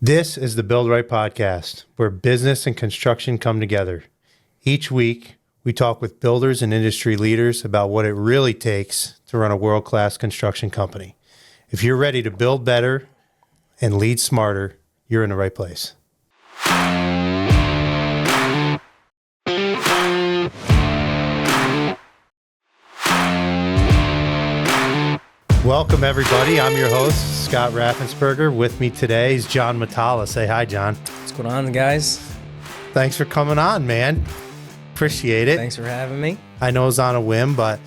This is the Build Right podcast, where business and construction come together. Each week, we talk with builders and industry leaders about what it really takes to run a world-class construction company. If you're ready to build better and lead smarter, you're in the right place. Welcome, everybody. I'm your host, Scott Raffensperger. With me today is Jon Matala. Say hi, John. What's going on, guys? Thanks for coming on, man. Appreciate it. Thanks for having me. I know it's on a whim, but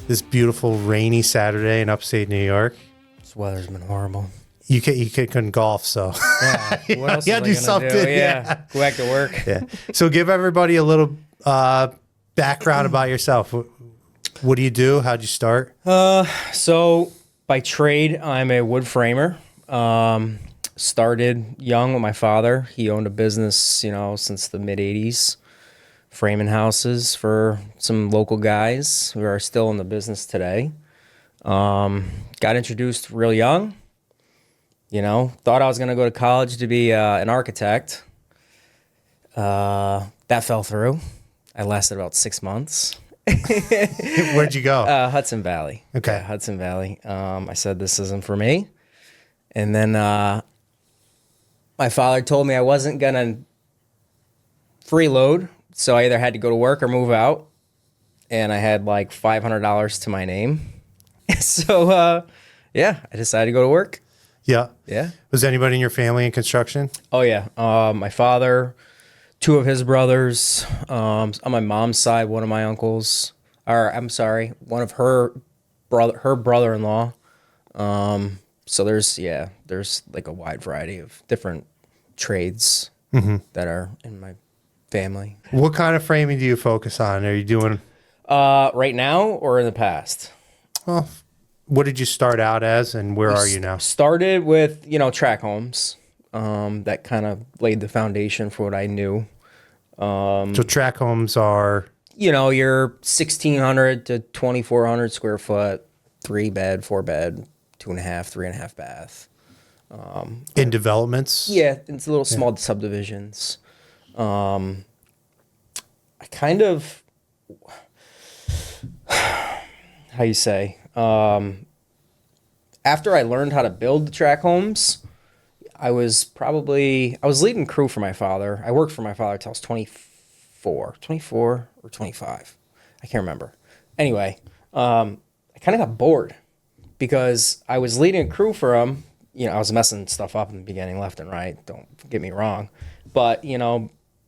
this beautiful rainy Saturday in upstate New York. This weather's been horrible. You couldn't golf, so Yeah. What else you was gotta I do gonna something. do? Yeah. Go back to work. Yeah. So give everybody a little background about yourself. What do you do? How'd you start? So by trade, I'm a wood framer. Started young with my father. He owned a business, since the mid '80s, framing houses for some local guys who are still in the business today. Got introduced real young. Thought I was going to go to college to be an architect. That fell through. I lasted about 6 months. Where'd you go? Hudson Valley. Okay. Yeah, Hudson Valley. I said, this isn't for me. And then my father told me I wasn't going to freeload, so I either had to go to work or move out. And I had like $500 to my name. So, I decided to go to work. Yeah. Yeah. Was anybody in your family in construction? Oh, yeah. My father, two of his brothers, on my mom's side, one of my uncles, one of her brother-in-law. So there's like a wide variety of different trades that are in my family. What kind of framing do you focus on? Are you doing? Right now or in the past? Well, what did you start out as, and where are you now? Started with, track homes. That kind of laid the foundation for what I knew. So track homes are? Your 1,600 to 2,400 square foot, 3-bed, 4-bed, 2.5, 3.5 bath. In developments? Yeah, it's little small subdivisions. I kind of, how you say, after I learned how to build the track homes, I was leading crew for my father. I worked for my father till I was 24 or 25. I can't remember. Anyway, I kind of got bored because I was leading a crew for him. I was messing stuff up in the beginning, left and right. Don't get me wrong. But,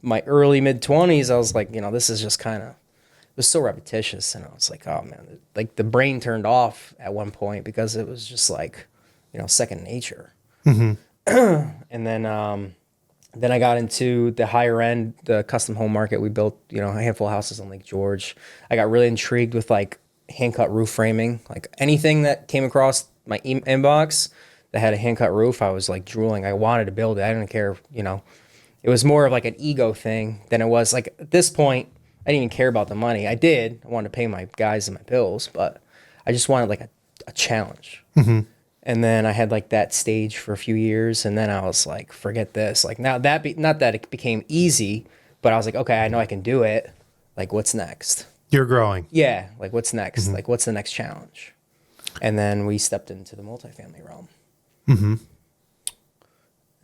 my early mid-20s, I was like, this is just kind of, it was so repetitious. And I was like, oh, man, like the brain turned off at one point because it was just like, second nature. Mm-hmm. And then I got into the higher end, the custom home market. We built, a handful of houses on Lake George. I got really intrigued with like hand-cut roof framing. Like anything that came across my inbox that had a hand-cut roof, I was like drooling. I wanted to build it. I didn't care, It was more of like an ego thing than it was like at this point, I didn't even care about the money. I wanted to pay my guys and my bills, but I just wanted like a challenge. Mm-hmm. And then I had like that stage for a few years, and then I was like, forget this. Like now not that it became easy, but I was like, okay, I know I can do it. Like what's next? You're growing. Yeah. Like what's next? Mm-hmm. Like what's the next challenge? And then we stepped into the multifamily realm. Mm-hmm.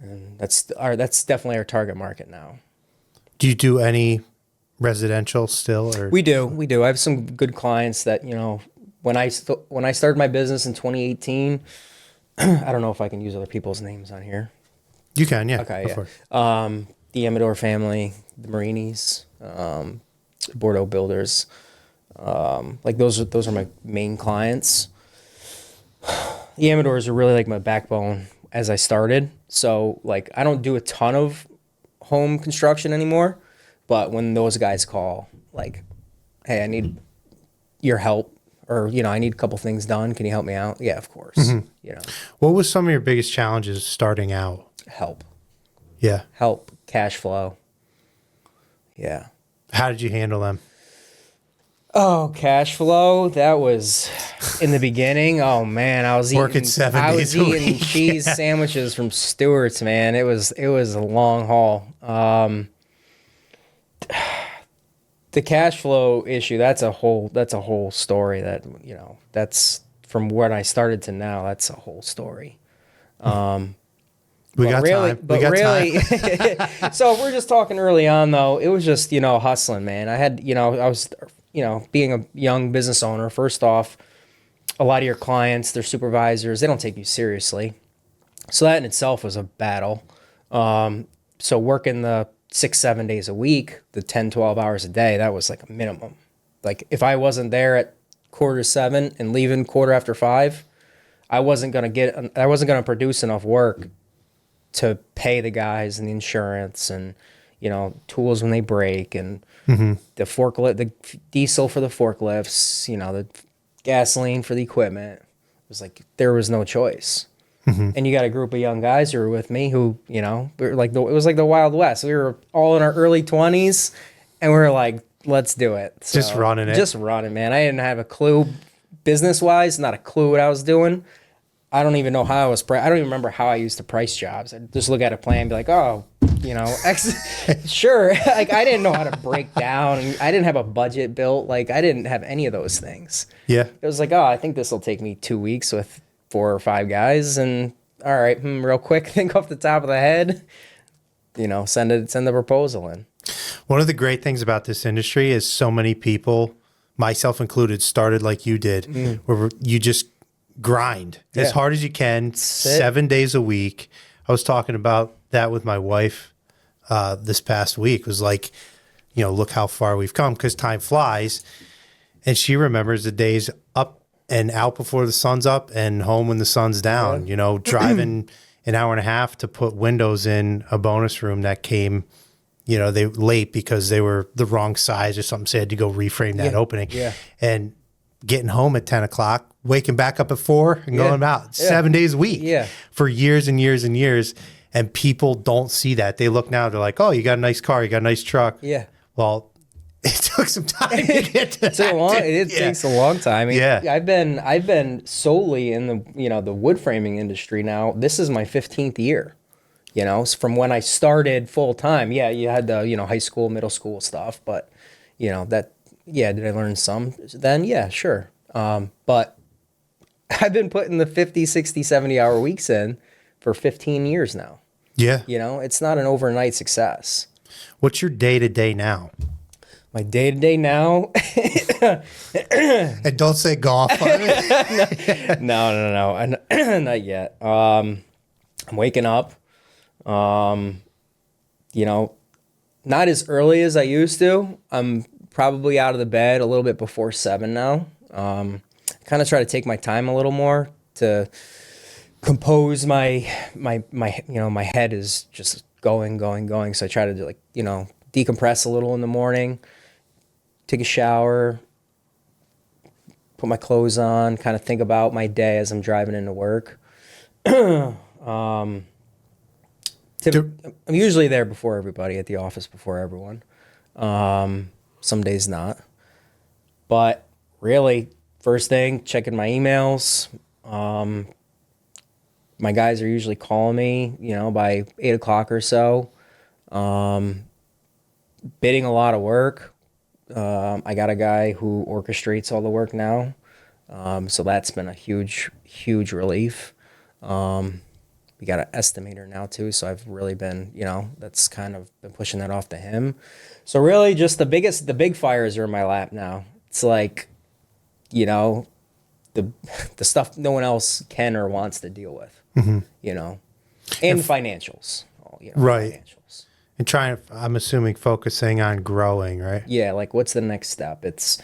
And that's definitely our target market now. Do you do any residential still? Or? We do. I have some good clients that, when I started my business in 2018, I don't know if I can use other people's names on here. You can, yeah. Okay, yeah. The Amador family, the Marinis, Bordeaux Builders, like those are my main clients. The Amadors are really like my backbone as I started. So like I don't do a ton of home construction anymore, but when those guys call, like, hey, I need your help. Or, I need a couple things done. Can you help me out? Yeah, of course. Mm-hmm. What was some of your biggest challenges starting out? Help. Yeah. Help, cash flow. Yeah. How did you handle them? Oh, cash flow. That was in the beginning. Oh man, I was Working eating 7 days a eating week. cheese sandwiches from Stewart's, man. It was a long haul. The cash flow issue, that's a whole story that, that's from when I started to now, that's a whole story. We got time. But We got really, time. so if we're just talking early on though, it was just, hustling, man. I was, being a young business owner, first off, a lot of your clients, their supervisors, they don't take you seriously. So that in itself was a battle. So working the 6, 7 days a week, the 10, 12 hours a day, that was like a minimum. Like if I wasn't there at 6:45 and leaving 5:15, I wasn't going to produce enough work to pay the guys and the insurance and, tools when they break and the forklift, the diesel for the forklifts, the gasoline for the equipment. It was like, there was no choice. And you got a group of young guys who were with me who, we were like, it was like the Wild West. We were all in our early 20s and we were like, let's do it. So, Just running it. Just running, man. I didn't have a clue business wise, not a clue what I was doing. I don't even know how I was. I don't even remember how I used to price jobs. I'd just look at a plan and be like, oh, sure. Like I didn't know how to break down. I didn't have a budget built. Like I didn't have any of those things. Yeah. It was like, oh, I think this will take me 2 weeks with 4 or 5 guys, and all right, real quick, think off the top of the head, send the proposal in. One of the great things about this industry is so many people, myself included, started like you did, where you just grind as hard as you can, 7 days a week. I was talking about that with my wife this past week. It was like, look how far we've come because time flies. And she remembers the days up and out before the sun's up and home when the sun's down, driving an hour and a half to put windows in a bonus room that came, they late because they were the wrong size or something. So they had to go reframe that opening. Yeah. And getting home at 10 o'clock, waking back up at 4 and going out 7 days a week for years and years and years. And people don't see that. They look now, they're like, oh, you got a nice car, you got a nice truck. Yeah. Well, it took some time to get to that. It takes a long time. I've been solely in the wood framing industry now. This is my 15th year. From when I started full time. Yeah, you had the high school, middle school stuff, but did I learn some then? Yeah, sure. But I've been putting the 50, 60, 70 hour weeks in for 15 years now. Yeah. It's not an overnight success. What's your day-to-day now? My day-to-day now. And don't say golf. No. Not yet. I'm waking up, not as early as I used to. I'm probably out of the bed a little bit before 7 now. Kind of try to take my time a little more to compose my head is just going. So I try to decompress a little in the morning, take a shower, put my clothes on, kind of think about my day as I'm driving into work. I'm usually there before everybody, at the office before everyone. Some days not. But really, first thing, checking my emails. My guys are usually calling me, by 8 o'clock or so. Bidding a lot of work. I got a guy who orchestrates all the work now. So that's been a huge, huge relief. We got an estimator now too. So I've really been, that's kind of been pushing that off to him. So really just the big fires are in my lap now. It's like, the stuff no one else can or wants to deal with, and financials, right. Financials. And I'm assuming focusing on growing, right? Yeah. Like what's the next step? It's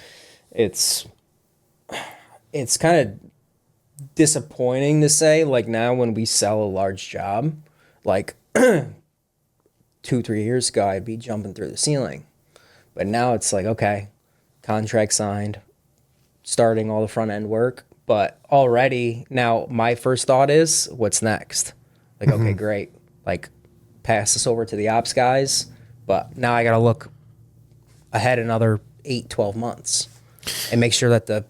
kind of disappointing to say, like now when we sell a large job, like 2-3 years ago, I'd be jumping through the ceiling, but now it's like, okay, contract signed, starting all the front end work. But already now my first thought is what's next? Like, okay, great. Like pass this over to the ops guys. But now I got to look ahead another 8-12 months. and make sure that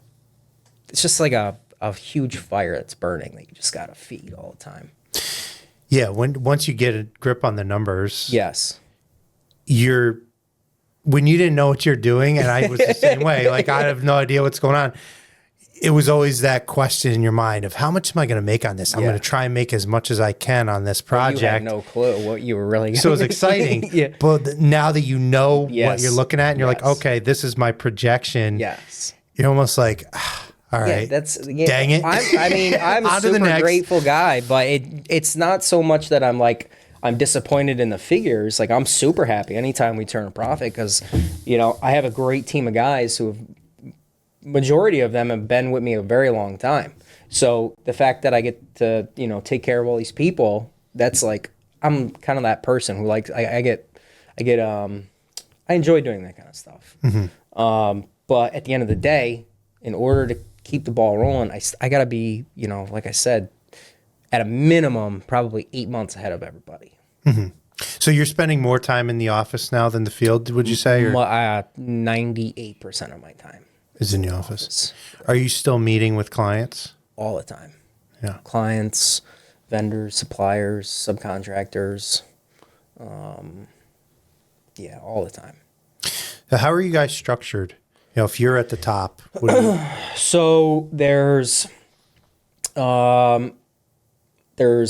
it's just like a huge fire that's burning that you just got to feed all the time. Yeah. Once you get a grip on the numbers, Yes. When you didn't know what you're doing, and I was the same way, like I have no idea what's going on. It was always that question in your mind of how much am I going to make on this? I'm going to try and make as much as I can on this project. You had no clue what you were really So it was exciting. Yeah. But now that you know what you're looking at and you're like, okay, this is my projection. Yes. You're almost like, all right, dang it. I'm a super grateful guy, but it's not so much that I'm disappointed in the figures. Like I'm super happy anytime we turn a profit because, I have a great team of guys who have, majority of them have been with me a very long time. So the fact that I get to, take care of all these people, that's like, I'm kind of that person who likes, I enjoy doing that kind of stuff. Mm-hmm. But at the end of the day, in order to keep the ball rolling, I gotta be, like I said, at a minimum, probably 8 months ahead of everybody. Mm-hmm. So you're spending more time in the office now than the field, would you say? Or? 98% of my time is in the office. Are you still meeting with clients? All the time. Yeah. Clients, vendors, suppliers, subcontractors. All the time. So how are you guys structured? If you're at the top, what do you... So there's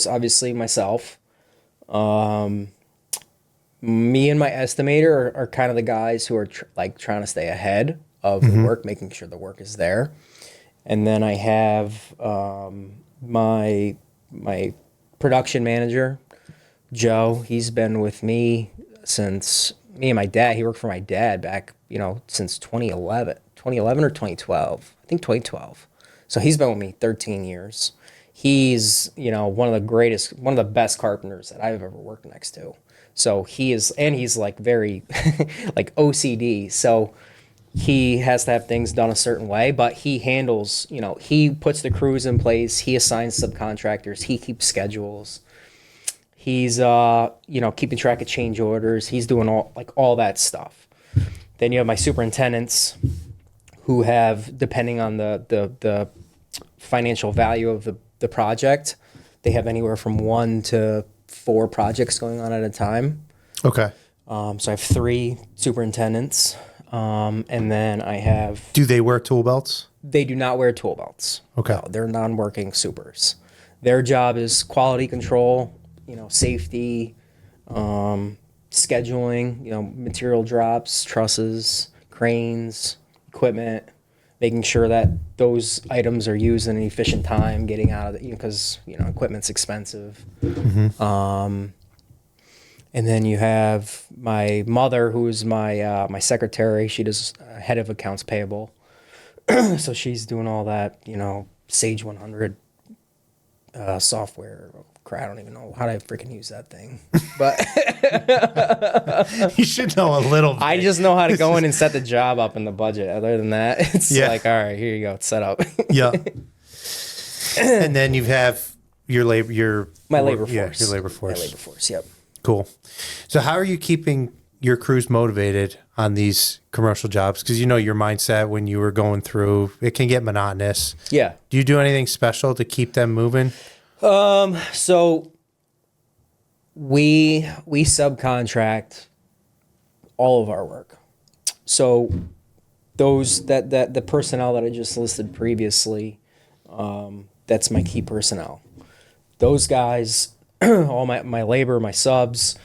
obviously myself. Me and my estimator are kind of the guys who are trying to stay ahead of the work, making sure the work is there. And then I have my production manager, Joe. He's been with me since me and my dad. He worked for my dad back, since 2011 or 2012. I think 2012. So he's been with me 13 years. He's, one of the best carpenters that I've ever worked next to. So he's like very like OCD. So he has to have things done a certain way, but he handles, he puts the crews in place. He assigns subcontractors. He keeps schedules. He's, keeping track of change orders. He's doing all that stuff. Then you have my superintendents who have, depending on the financial value of the project, they have anywhere from 1 to 4 projects going on at a time. Okay. So I have 3 superintendents. And then I have... Do they wear tool belts? They do not wear tool belts. Okay. No, they're non-working supers. Their job is quality control, safety, scheduling, material drops, trusses, cranes, equipment, making sure that those items are used in an efficient time, getting out of it, because, equipment's expensive. Mm-hmm. And then you have my mother, who's my secretary. She does head of accounts payable. So she's doing all that, Sage 100 software. I don't even know how to freaking use that thing. But you should know a little bit. I just know how to go in and set the job up in the budget. Other than that, it's like, all right, here you go, it's set up. Yeah. And then you have your labor force. My labor force. Yeah, your labor force. My labor force, yep. Cool. So how are you keeping your crews motivated on these commercial jobs? Because your mindset when you were going through, it can get monotonous. Yeah. Do you do anything special to keep them moving? So we subcontract all of our work. So those that the personnel that I just listed previously, that's my key personnel. Those guys, all my labor, my subs,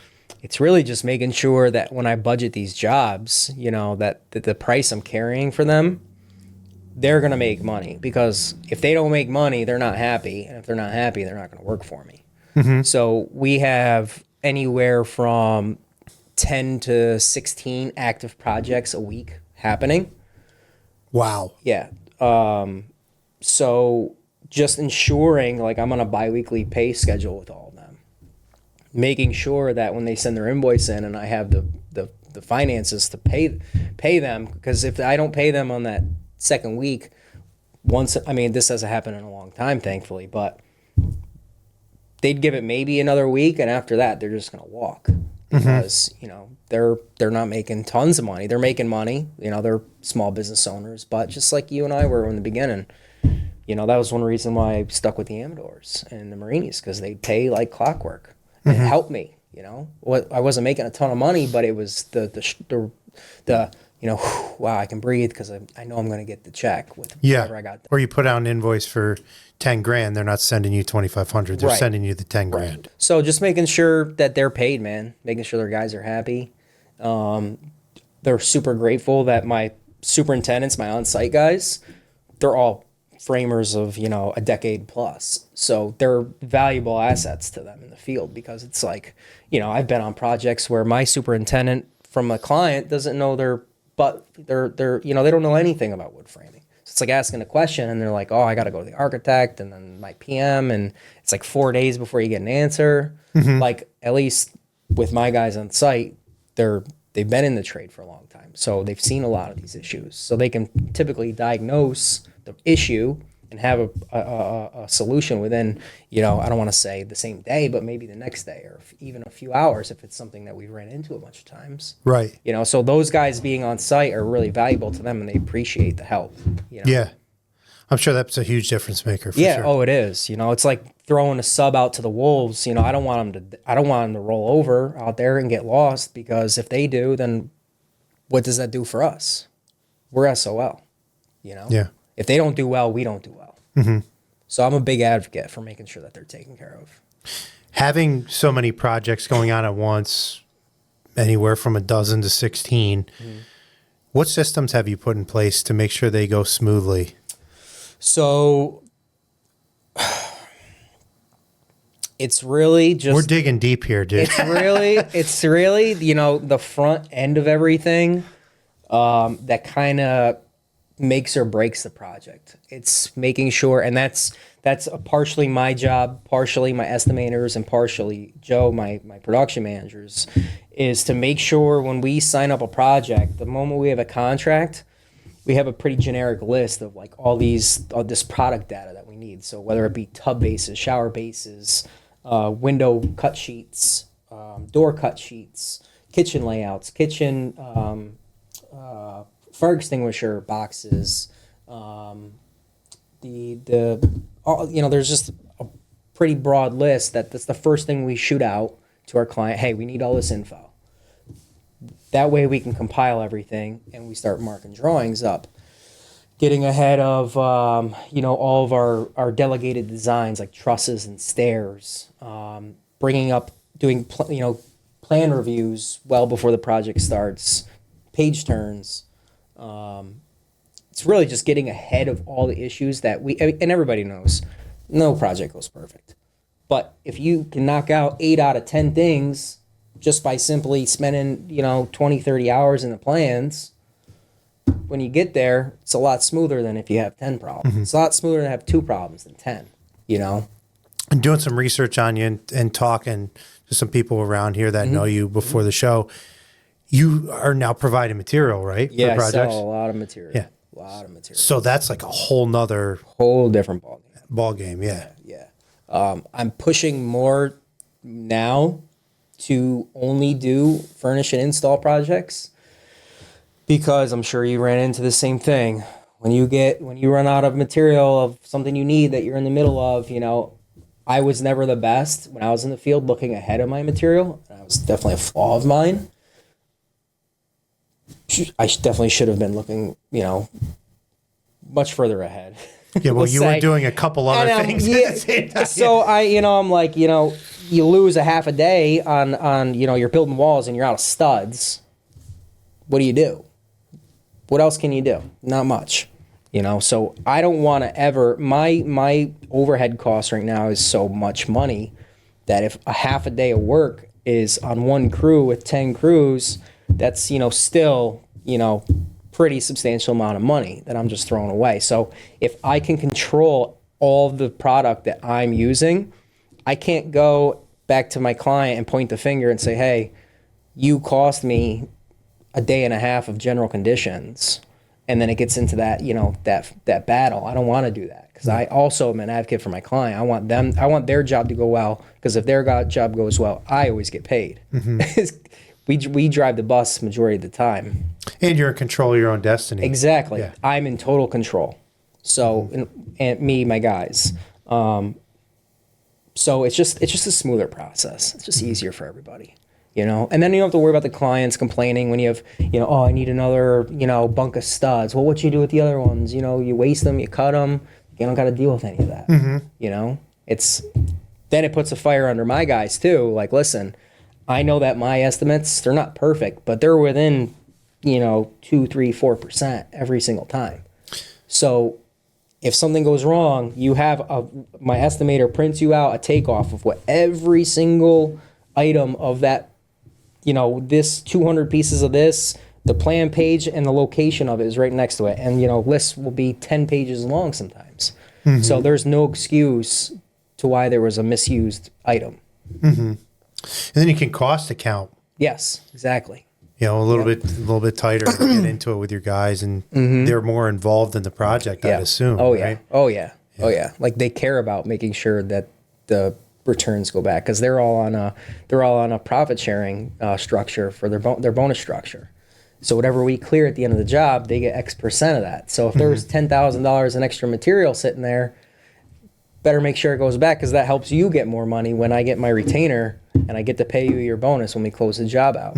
it's really just making sure that when I budget these jobs, that the price I'm carrying for them, they're going to make money, because if they don't make money, they're not happy. And if they're not happy, they're not going to work for me. Mm-hmm. So we have anywhere from 10 to 16 active projects a week happening. Wow. Yeah. So just ensuring, I'm on a biweekly pay schedule with all of them, making sure that when they send their invoice in and I have the finances to pay them, because if I don't pay them on that second week, this hasn't happened in a long time, thankfully, but they'd give it maybe another week, and after that, they're just going to walk. because, they're not making tons of money. They're making money, they're small business owners, but just like you and I were in the beginning, that was one reason why I stuck with the Amadors and the Marinis, because they pay like clockwork. And it helped me, I wasn't making a ton of money, but it was the wow, I can breathe because I know I'm going to get the check with whatever I got. Or you put out an invoice for 10 grand. They're not sending you 2,500. They're sending you the 10 grand. So just making sure that they're paid, man, making sure their guys are happy. They're super grateful that my superintendents, my on-site guys, they're all framers of, a decade plus. So they're valuable assets to them in the field, because it's like, I've been on projects where my superintendent from a client doesn't know they're they don't know anything about wood framing. So it's like asking a question and they're like, oh, I got to go to the architect and then my PM, and it's like 4 days before you get an answer. Like, at least with my guys on site, they've been in the trade for a long time. So they've seen a lot of these issues. So they can typically diagnose the issue and have a solution within, I don't want to say the same day, but maybe the next day, or even a few hours if it's something that we ran into a bunch of times. Right. So those guys being on site are really valuable to them, and they appreciate the help. Yeah. I'm sure that's a huge difference maker for sure. Oh, it is. It's like throwing a sub out to the wolves. I don't want them to roll over out there and get lost, because if they do, then what does that do for us? We're SOL, Yeah. If they don't do well, we don't do well. So I'm a big advocate for making sure that they're taken care of. Having so many projects going on at once, anywhere from a dozen to 16, what systems have you put in place to make sure they go smoothly? So it's really just... We're digging deep here, dude. It's really, the front end of everything that kind of makes or breaks the project. It's making sure, and that's partially my job, partially my estimators, and partially Joe, my production managers, is to make sure when we sign up a project, the moment we have a contract, we have a pretty generic list of like all this product data that we need. So whether it be tub bases, shower bases, window cut sheets, door cut sheets, kitchen layouts, kitchen fire extinguisher boxes, there's just a pretty broad list that's the first thing we shoot out to our client. Hey, we need all this info. That way we can compile everything and we start marking drawings up. Getting ahead of, all of our delegated designs like trusses and stairs, doing plan reviews well before the project starts, page turns. It's really just getting ahead of all the issues and everybody knows no project goes perfect. But if you can knock out 8 out of 10 things just by simply spending, 20, 30 hours in the plans, when you get there, it's a lot smoother than if you have 10 problems. It's a lot smoother to have 2 problems than 10, And doing some research on you and talking to some people around here that know you before the show, you are now providing material, right? Yeah, for projects? I sell a lot of material. Yeah. A lot of material. So that's like a whole different ballgame. Ball game, yeah. I'm pushing more now to only do furnish and install projects, because I'm sure you ran into the same thing. When you run out of material of something you need that you're in the middle of, I was never the best when I was in the field looking ahead of my material. That was definitely a flaw of mine. I definitely should have been looking, much further ahead. Yeah, well, you were doing a couple other things at the same time. So I'm like, you lose a half a day on you're building walls and you're out of studs. What do? What else can you do? Not much. So I don't want to ever, my overhead cost right now is so much money that if a half a day of work is on one crew with 10 crews, that's, still, pretty substantial amount of money that I'm just throwing away. So if I can control all the product that I'm using, I can't go back to my client and point the finger and say, hey, you cost me a day and a half of general conditions. And then it gets into that, that battle. I don't want to do that because I also am an advocate for my client. I want their job to go well, because if their job goes well, I always get paid. We drive the bus majority of the time. And you're in control of your own destiny. Exactly. Yeah. I'm in total control. So, and me, my guys. So it's just a smoother process. It's just easier for everybody. And then you don't have to worry about the clients complaining when you have, oh, I need another, bunk of studs. Well, what you do with the other ones? You waste them, you cut them. You don't got to deal with any of that. Then it puts a fire under my guys too. Like, listen, I know that my estimates, they're not perfect, but they're within, 2, 3, 4% every single time. So if something goes wrong, you have my estimator prints you out a takeoff of what every single item of that, this 200 pieces of this, the plan page and the location of it is right next to it. And, lists will be 10 pages long sometimes. So there's no excuse to why there was a misused item. And then you can cost account. Yes, exactly. A little bit tighter to get into it with your guys, and they're more involved in the project, I'd assume. Oh, right? yeah. Oh, yeah. Like, they care about making sure that the returns go back, because they're all on a profit sharing structure for their bonus structure. So whatever we clear at the end of the job, they get X% of that. So if there's $10,000 in extra material sitting there, better make sure it goes back, because that helps you get more money when I get my retainer and I get to pay you your bonus when we close the job out.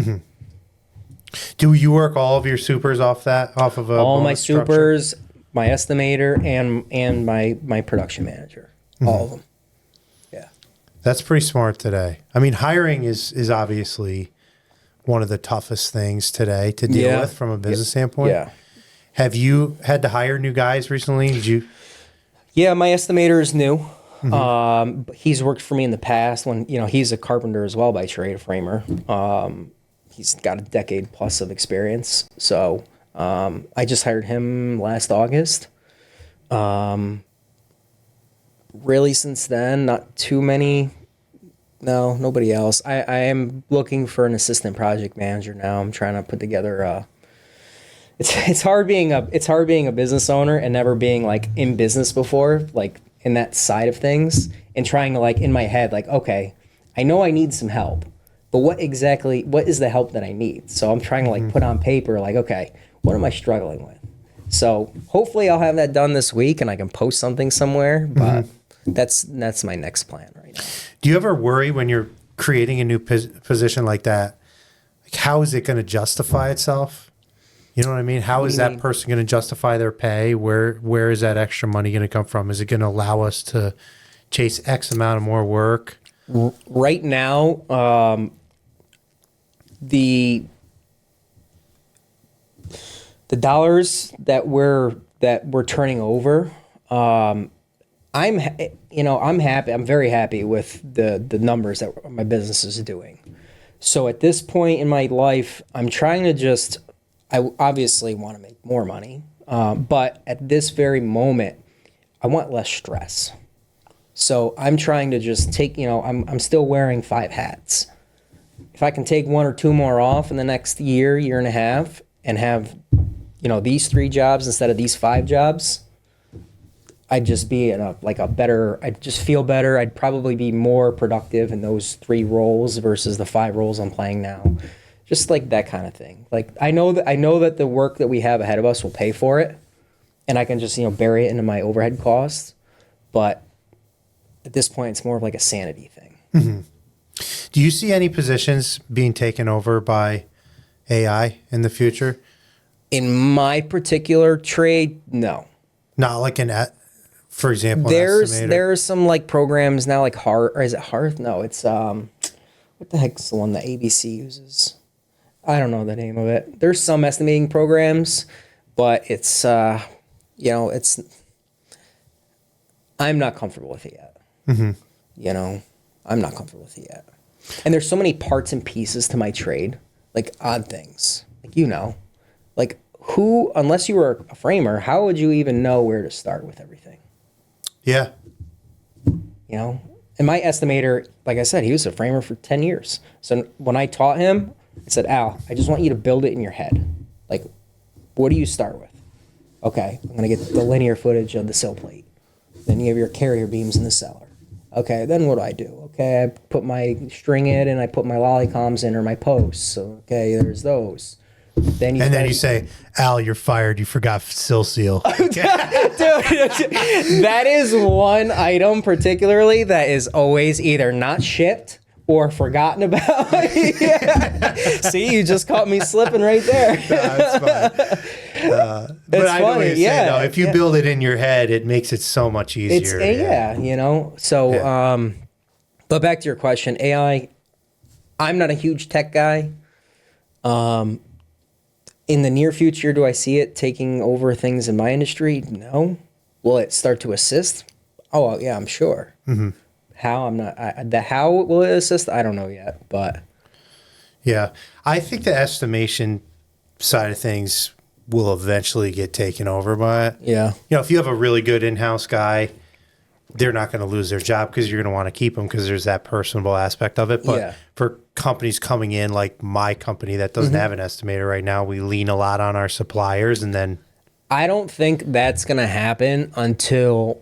Do you work all of your supers off of all my structure? supers, my estimator, and my production manager, all of them. Yeah, that's pretty smart today. I mean, hiring is obviously one of the toughest things today to deal with from a business standpoint. Yeah. Have you had to hire new guys recently? Did you? Yeah, my estimator is new. He's worked for me in the past when, he's a carpenter as well by trade, a framer. He's got a decade plus of experience. So I just hired him last August. Really since then, not too many. No, nobody else. I am looking for an assistant project manager now. I'm trying to put together it's hard being a business owner and never being like in business before, like in that side of things, and trying to like in my head, like, okay, I know I need some help, but what is the help that I need? So I'm trying to like put on paper, like, okay, what am I struggling with? So hopefully I'll have that done this week and I can post something somewhere, but that's my next plan right now. Do you ever worry when you're creating a new position like that? Like, how is it going to justify itself? You know what I mean? How is that person going to justify their pay? Where is that extra money going to come from? Is it going to allow us to chase X amount of more work? Right now, the dollars that we're turning over, I'm happy. I'm very happy with the numbers that my business is doing. So at this point in my life, I'm trying to I obviously want to make more money, but at this very moment, I want less stress. So I'm trying to just take, I'm still wearing 5 hats. If I can take 1 or 2 more off in the next year and a half, and have, these 3 jobs instead of these 5 jobs, I'd just be in I'd just feel better. I'd probably be more productive in those 3 roles versus the 5 roles I'm playing now. Just like that kind of thing. Like, I know that the work that we have ahead of us will pay for it, and I can just, bury it into my overhead costs. But at this point, it's more of like a sanity thing. Mm-hmm. Do you see any positions being taken over by AI in the future? In my particular trade, no. Not like for example, there's some like programs now, like Hearth, or is it Hearth? No, it's what the heck's the one that ABC uses? I don't know the name of it. There's some estimating programs, but it's it's. I'm not comfortable with it yet. Mm-hmm. I'm not comfortable with it yet. And there's so many parts and pieces to my trade, like odd things, like who, unless you were a framer, how would you even know where to start with everything? Yeah. And my estimator, like I said, he was a framer for 10 years. So when I taught him, I said, Al, I just want you to build it in your head. Like, what do you start with? Okay, I'm gonna get the linear footage of the sill plate. Then you have your carrier beams in the cellar. Okay, then what do I do? Okay, I put my string in and I put my lollycoms in or my posts. Okay, there's those. Then you say, Al, you're fired. You forgot sill seal. Dude, that is one item particularly that is always either not shipped or forgotten about. Yeah. See, you just caught me slipping right there. No, it's fine. But It's I know what funny, you're saying, yeah, though. If you yeah. build it in your head, it makes it so much easier. You know. So, Yeah. but back to your question, AI. I'm not a huge tech guy. In the near future, do I see it taking over things in my industry? No. Will it start to assist? Oh, yeah, I'm sure. Mm-hmm. How? I'm not. How will it assist? I don't know yet, but Yeah. I think the estimation side of things will eventually get taken over by it. yeah. If you have a really good in-house guy, they're not going to lose their job because you're going to want to keep them because there's that personable aspect of it. But Yeah. for companies coming in, like my company that doesn't have an estimator right now, we lean a lot on our suppliers, and then I don't think that's going to happen until.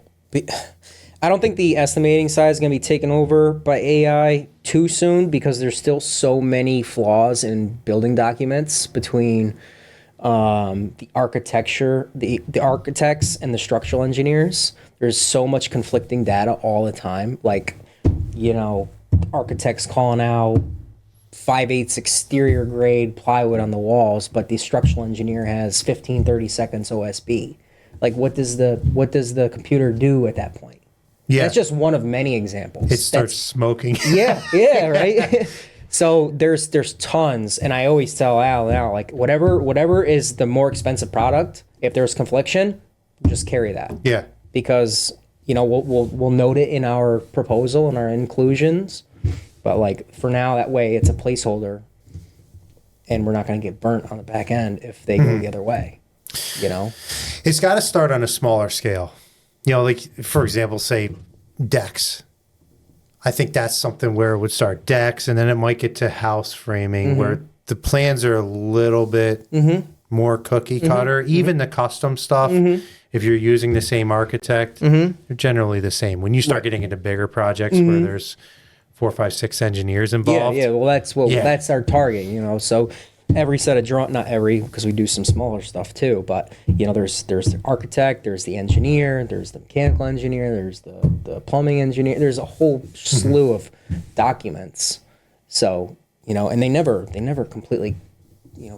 I don't think the estimating side is going to be taken over by AI too soon because there's still so many flaws in building documents between the architecture, the architects and the structural engineers. There's so much conflicting data all the time. Like, architects calling out 5/8 exterior grade plywood on the walls, but the structural engineer has 30 seconds OSB. Like, what does the computer do at that point? yeah, That's just one of many examples. it starts smoking. Yeah, right. So there's tons, and I always tell Al now, like whatever is the more expensive product, if there's confliction, just carry that. Yeah. Because we'll note it in our proposal and our inclusions, but like for now, that way it's a placeholder, and we're not going to get burnt on the back end if they go the other way. It's got to start on a smaller scale. Like, for example, say decks. I think that's something where it would start decks, and then it might get to house framing where the plans are a little bit more cookie cutter. Even the custom stuff, if you're using the same architect, they're generally the same. When you start getting into bigger projects where there's 4, 5, 6 engineers involved. Yeah. Well, that's our target. So every set of drawing, not every, because we do some smaller stuff too, but there's the architect, there's the engineer, there's the mechanical engineer, there's the plumbing engineer, there's a whole slew of documents. So and they never completely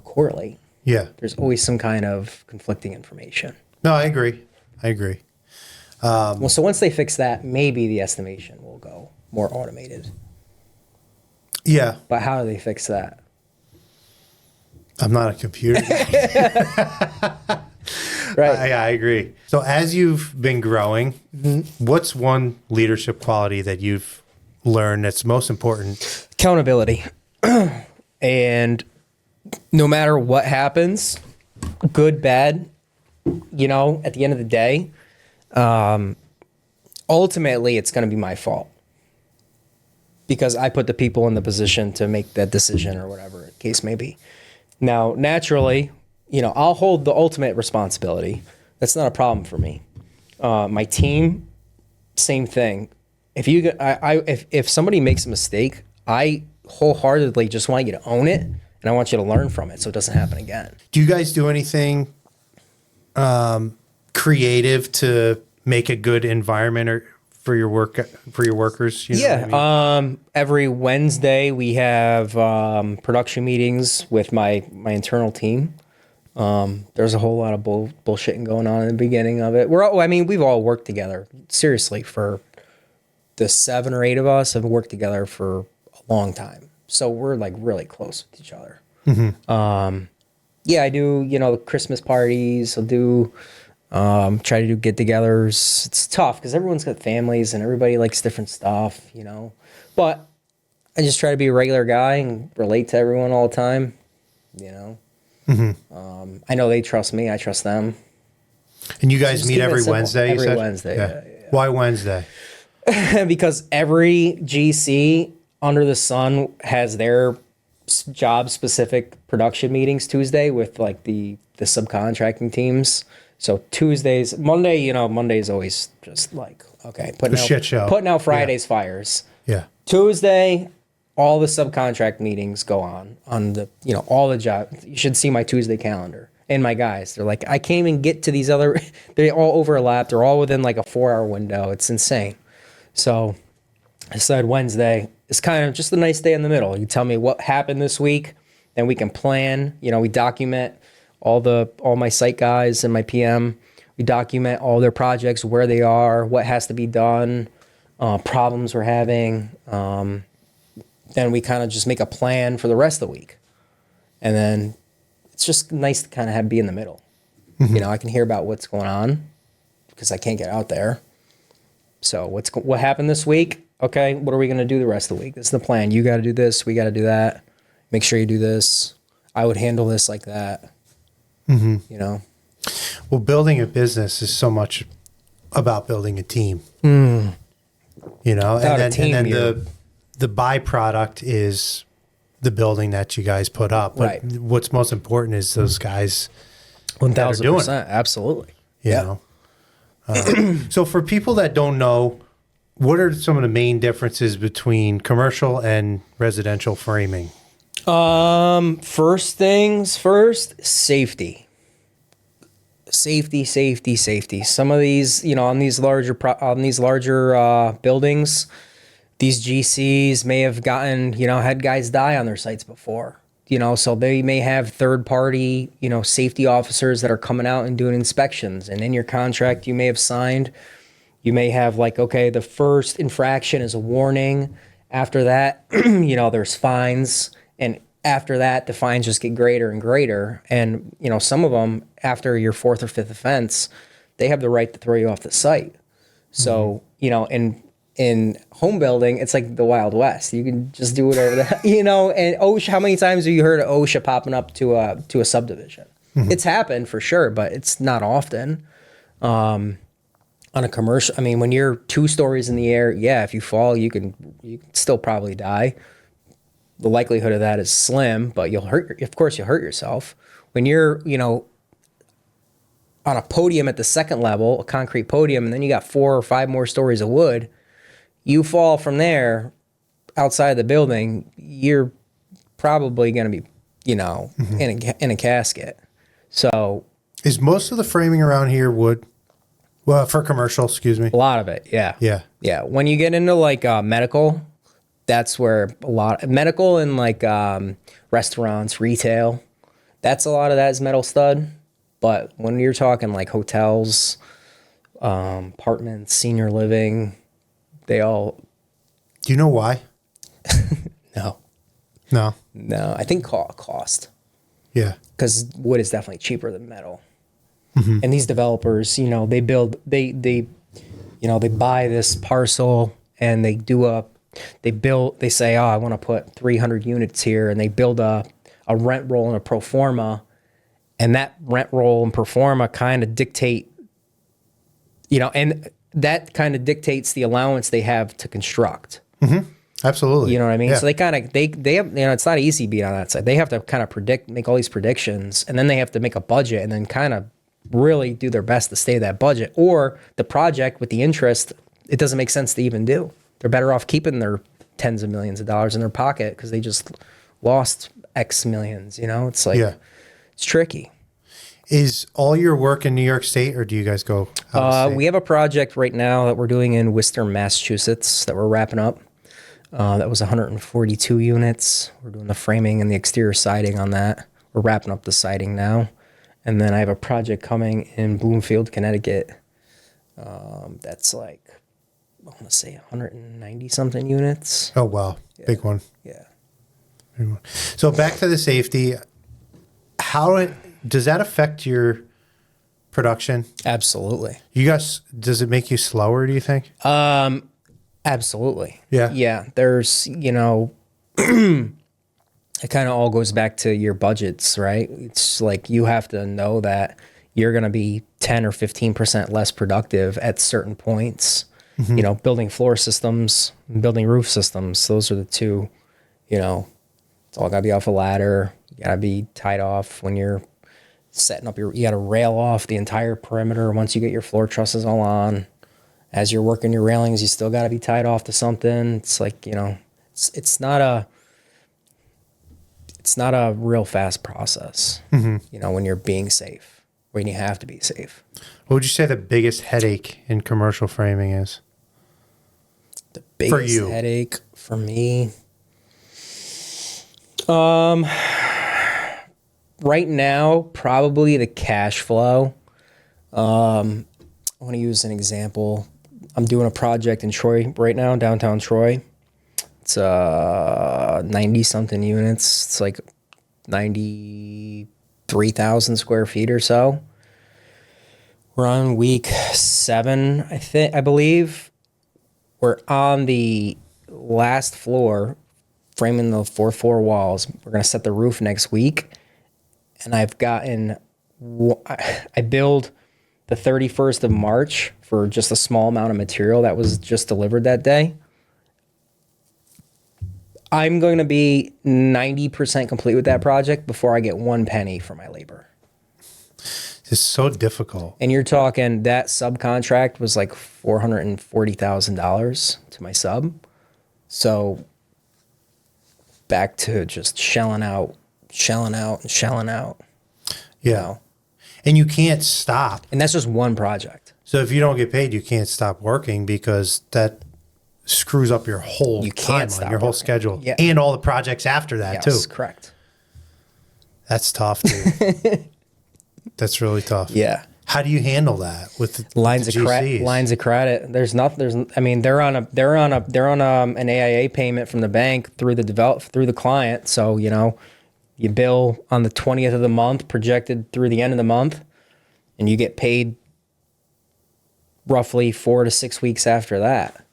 correlate. Yeah. There's always some kind of conflicting information. No, I agree. Well, so once they fix that, maybe the estimation will go more automated. Yeah. But how do they fix that? I'm not a computer guy. Right. I agree. So as you've been growing, what's one leadership quality that you've learned that's most important? Accountability. And no matter what happens, good, bad, at the end of the day, ultimately it's going to be my fault because I put the people in the position to make that decision or whatever the case may be. Now, naturally, I'll hold the ultimate responsibility. That's not a problem for me. My team, same thing. If somebody makes a mistake, I wholeheartedly just want you to own it, and I want you to learn from it so it doesn't happen again. Do you guys do anything creative to make a good environment for your workers? You know what I mean? Every Wednesday we have production meetings with my internal team. There's a whole lot of bullshitting going on in the beginning of it. We've all worked together. Seriously, for the 7 or 8 of us have worked together for a long time. So we're like really close with each other. I do, Christmas parties. I'll do, try to do get-togethers. It's tough because everyone's got families and everybody likes different stuff, But I just try to be a regular guy and relate to everyone all the time, I know they trust me. I trust them. And you guys meet every Wednesday? Every Wednesday, yeah. Why Wednesday? Because every GC under the sun has their job-specific production meetings Tuesday with like the the subcontracting teams. So Tuesdays, Monday's always just like, okay, shit show. Putting out Friday's fires. Yeah. Tuesday, all the subcontract meetings go on the, all the jobs. You should see my Tuesday calendar and my guys. They're like, I can't even get to these other, they all overlap. They're all within like a 4-hour window. It's insane. So I said Wednesday is kind of just a nice day in the middle. You tell me what happened this week, then we can plan. We document all my site guys and my PM. We document all their projects, where they are, what has to be done, problems we're having. Then we kind of just make a plan for the rest of the week. And then it's just nice to kind of be in the middle. Mm-hmm. I can hear about what's going on because I can't get out there. So what happened this week? Okay, what are we going to do the rest of the week? This is the plan. You got to do this. We got to do that. Make sure you do this. I would handle this like that. Mm-hmm. Well, building a business is so much about building a team. And then the byproduct is the building that you guys put up. But Right. What's most important is those guys 1,000%. Absolutely. You know. So for people that don't know, what are some of the main differences between commercial and residential framing? First things first, safety. Safety. Some of these, on these larger buildings, these GCs may have gotten, had guys die on their sites before. So they may have third party, safety officers that are coming out and doing inspections. And in your contract you may have signed, you may have like, okay, the first infraction is a warning. After that, there's fines. And after that, the fines just get greater and greater. And, some of them, after your fourth or fifth offense, they have the right to throw you off the site. So, in home building, it's like the Wild West. You can just do whatever and OSHA, how many times have you heard of OSHA popping up to a subdivision? Mm-hmm. It's happened for sure, but it's not often. On a commercial, when you're 2 stories in the air, if you fall, you can still probably die. The likelihood of that is slim, but you'll hurt yourself. When you're, on a podium at the second level, a concrete podium, and then you got 4 or 5 more stories of wood, you fall from there outside the building, you're probably going to be, in a casket. So is most of the framing around here wood? Well, for commercial, excuse me. A lot of it, yeah. Yeah. When you get into like medical, that's where medical and like restaurants, retail, that's a lot of that is metal stud. But when you're talking like hotels, apartments, senior living, they all. Do you know why? No. I think cost. Yeah. Because wood is definitely cheaper than metal. Mm-hmm. And these developers, they buy this parcel and they say, I want to put 300 units here, and they build a rent roll and a pro forma, and that rent roll and pro forma kind of dictate, and that kind of dictates the allowance they have to construct. Mm-hmm. Absolutely. You know what I mean? Yeah. So they have, it's not easy being on that side. They have to kind of make all these predictions, and then they have to make a budget and then kind of really do their best to stay that budget, or the project with the interest, it doesn't make sense to even do. They're better off keeping their tens of millions of dollars in their pocket because they just lost X millions. It's like, It's tricky. Is all your work in New York State, or do you guys go out of state? We have a project right now that we're doing in Worcester, Massachusetts that we're wrapping up. That was 142 units. We're doing the framing and the exterior siding on that. We're wrapping up the siding now. And then I have a project coming in Bloomfield, Connecticut. That's like, I want to say 190 something units. Oh, wow. Yeah. Big one. Yeah. Big one. So back to the safety. Does that affect your production? Absolutely. Does it make you slower, do you think? Absolutely. Yeah. Yeah. There's, it kind of all goes back to your budgets, right? It's like you have to know that you're going to be 10 or 15% less productive at certain points. Mm-hmm. Building floor systems, building roof systems, those are the two, it's all got to be off a ladder. You got to be tied off when you're setting up you got to rail off the entire perimeter once you get your floor trusses all on. As you're working your railings, you still got to be tied off to something. It's like, it's not a real fast process, when you're being safe, when you have to be safe. What would you say the biggest headache in commercial framing is? The biggest headache for me, right now, probably the cash flow. I want to use an example. I'm doing a project in Troy right now, downtown Troy. It's 90-something units. It's like 93,000 square feet or so. We're on week 7, I believe. We're on the last floor, framing the 4th floor walls. We're going to set the roof next week. And I billed the 31st of March for just a small amount of material that was just delivered that day. I'm going to be 90% complete with that project before I get 1 penny for my labor. It's so difficult. And you're talking that subcontract was like $440,000 to my sub. So back to just shelling out. Yeah. And you can't stop. And that's just one project. So if you don't get paid, you can't stop working because that screws up your whole timeline, your whole schedule, and all the projects after that too. Yes, correct. That's tough, dude. That's really tough. Yeah. How do you handle that with lines of credit? Lines of credit. There's nothing. I mean, they're on an AIA payment from the bank through the client. So you bill on the 20th of the month, projected through the end of the month, and you get paid roughly 4 to 6 weeks after that.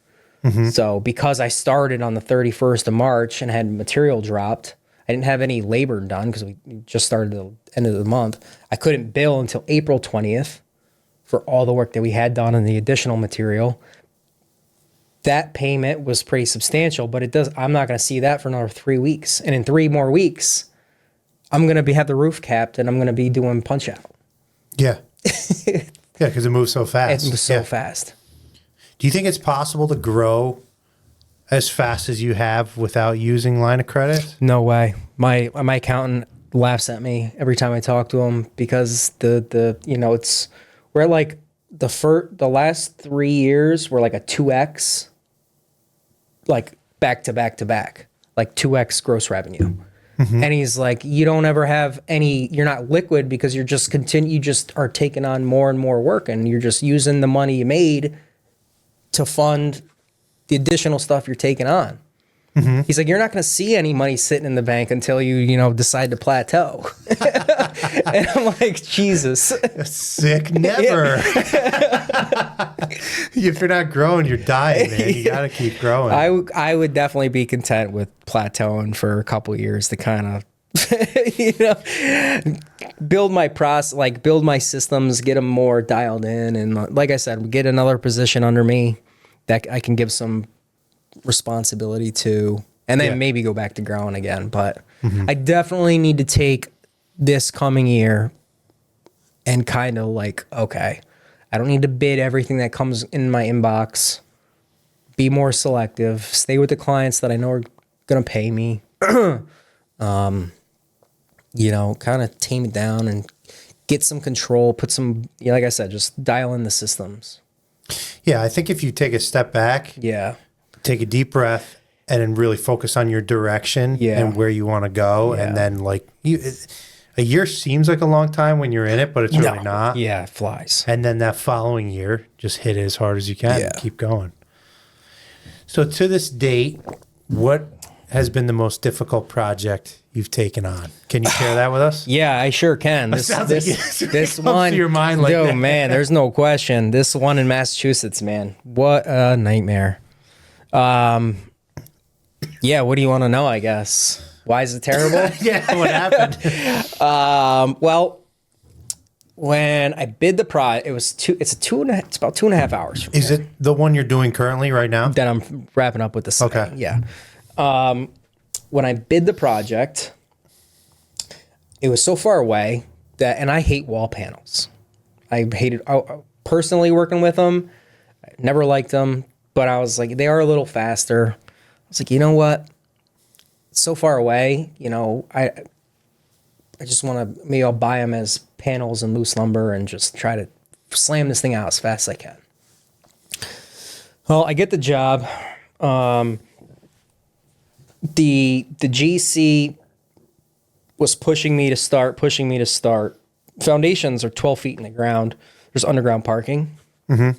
Mm-hmm. So because I started on the 31st of March and had material dropped, I didn't have any labor done because we just started at the end of the month. I couldn't bill until April 20th for all the work that we had done and the additional material. That payment was pretty substantial, but I'm not going to see that for another 3 weeks. And in 3 more weeks, I'm going to have the roof capped and I'm going to be doing punch out. Yeah. Yeah, because it moves so fast. It moves so fast. Do you think it's possible to grow as fast as you have without using line of credit? No way. My accountant laughs at me every time I talk to him because we're at like the last 3 years we're like a 2x, like back to back to back, like 2x gross revenue. Mm-hmm. And he's like, you don't ever have you're not liquid because you just are taking on more and more work and you're just using the money you made to fund the additional stuff you're taking on. Mm-hmm. He's like, you're not going to see any money sitting in the bank until you decide to plateau. And I'm like, Jesus. Sick, never. If you're not growing, you're dying, man. You got to keep growing. I would definitely be content with plateauing for a couple of years to kind of, build my build my systems, get them more dialed in. And like I said, get another position under me that I can give some responsibility to, and then maybe go back to growing again. But I definitely need to take this coming year and kind of like, okay, I don't need to bid everything that comes in my inbox. Be more selective. Stay with the clients that I know are going to pay me. Kind of tame it down and get some control, put some, like I said, just dial in the systems. Yeah, I think if you take a step back, take a deep breath, and then really focus on your direction and where you want to go, and then a year seems like a long time when you're in it, but it's really not. Yeah, it flies. And then that following year, just hit it as hard as you can and keep going. So to this date, what has been the most difficult project you've taken on? Can you share that with us? Yeah, I sure can. This one to your mind like that. Man, there's no question. This one in Massachusetts, man, what a nightmare. What do you want to know? I guess. Why is it terrible? What happened? Well, when I bid the project, it's about 2.5 hours. Is it the one you're doing currently right now? That I'm wrapping up with the site. Okay. Yeah. When I bid the project, it was so far away that, and I hate wall panels. I hated personally working with them. I never liked them, but I was like, they are a little faster. I was like, you know what? It's so far away, I just want to, maybe I'll buy them as panels and loose lumber and just try to slam this thing out as fast as I can. Well, I get the job. The GC was pushing me to start. Foundations are 12 feet in the ground. There's underground parking. Mm-hmm.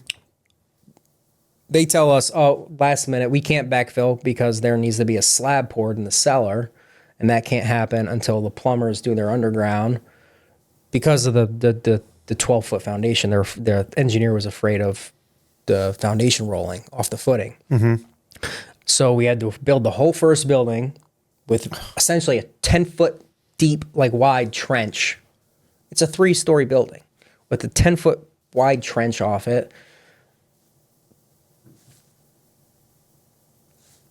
They tell us, last minute, we can't backfill because there needs to be a slab poured in the cellar, and that can't happen until the plumbers do their underground because of the 12-foot foundation. The engineer was afraid of the foundation rolling off the footing. Mm-hmm. So we had to build the whole first building with essentially a 10-foot deep, wide trench. It's a 3-story building with a 10-foot wide trench off it.